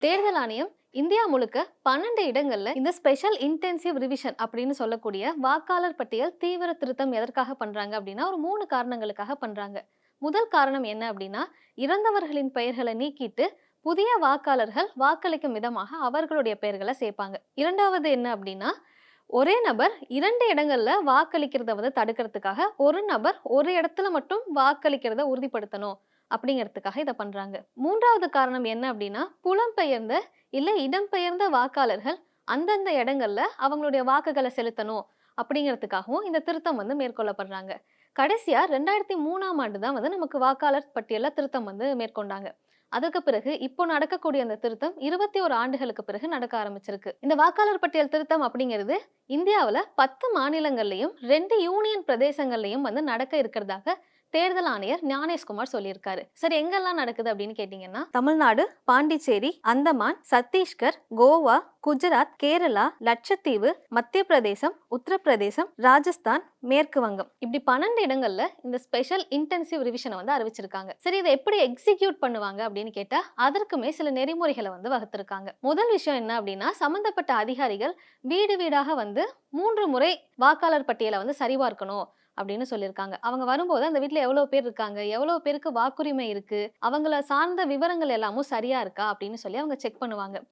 தேர்தல் ஆணையம் இந்தியா முழுக்க 12 இடங்கள்ல இந்த ஸ்பெஷல் இன்டென்சிவ் ரிவிஷன் அப்படின்னு சொல்லக்கூடிய வாக்காளர் பட்டியல் தீவிர திருத்தம் எதற்காக பண்றாங்க அப்படின்னா ஒரு 3 காரணங்களுக்காக பண்றாங்க. முதல் காரணம் என்ன அப்படின்னா, இறந்தவர்களின் பெயர்களை நீக்கிட்டு புதிய வாக்காளர்கள் வாக்களிக்கும் விதமாக அவர்களுடைய பெயர்களை சேர்ப்பாங்க. இரண்டாவது என்ன அப்படின்னா, ஒரே நபர் 2 இடங்கள்ல வாக்களிக்கிறத தடுக்கிறதுக்காக ஒரு நபர் ஒரு இடத்துல மட்டும் வாக்களிக்கிறத உறுதிப்படுத்தணும் அப்படிங்கிறதுக்காக இதை பண்றாங்க. மூன்றாவது காரணம் என்ன அப்படின்னா, புலம்பெயர்ந்த இல்ல இடம்பெயர்ந்த வாக்காளர்கள் அந்தந்த இடங்கள்ல அவங்களுடைய வாக்குகளை செலுத்தணும் அப்படிங்கிறதுக்காகவும் இந்த திருத்தம் மேற்கொள்ளப்படுறாங்க. கடைசியா 2003ஆம் ஆண்டு தான் நமக்கு வாக்காளர் பட்டியல்ல திருத்தம் மேற்கொண்டாங்க. அதற்கு பிறகு இப்போ நடக்கக்கூடிய அந்த திருத்தம் 21 ஆண்டுகளுக்கு பிறகு நடக்க ஆரம்பிச்சிருக்கு. இந்த வாக்காளர் பட்டியல் திருத்தம் அப்படிங்கிறது இந்தியாவுல 10 மாநிலங்கள்லயும் 2 யூனியன் பிரதேசங்கள்லயும் நடக்க இருக்கிறதாக தேர்தல் ஆணையர் ஞானேஷ்குமார் சொல்லியிருக்காரு. சரி, எங்கெல்லாம் நடக்குது அப்படின்னு கேட்டீங்கன்னா, தமிழ்நாடு, பாண்டிச்சேரி, அந்தமான், சத்தீஸ்கர், கோவா, குஜராத், கேரளா, லட்சத்தீவு, மத்திய பிரதேசம், உத்தரப்பிரதேசம், ராஜஸ்தான், மேற்கு வங்கம், இப்படி 12 இடங்கள்ல இந்த ஸ்பெஷல் இன்டென்சிவ் ரிவிஷனை அறிவிச்சிருக்காங்க. சரி, இதை எப்படி எக்ஸிக்யூட் பண்ணுவாங்க அப்படின்னு கேட்டா, அதற்குமே சில நெறிமுறைகளை வகுத்திருக்காங்க. முதல் விஷயம் என்ன அப்படின்னா, சம்பந்தப்பட்ட அதிகாரிகள் வீடு வீடாக 3 முறை வாக்காளர் பட்டியலை சரிபார்க்கணும் அப்படின்னு சொல்லியிருக்காங்க. அவங்க வரும்போது அந்த வீட்ல எவ்வளவு பேர் இருக்காங்க, எவ்வளவு பேருக்கு வாக்குரிமை இருக்கு, அவங்கள சார்ந்த விவரங்கள் எல்லாமும் சரியா இருக்கா அப்படின்னு சொல்லி அவங்க செக் பண்ணுவாங்க.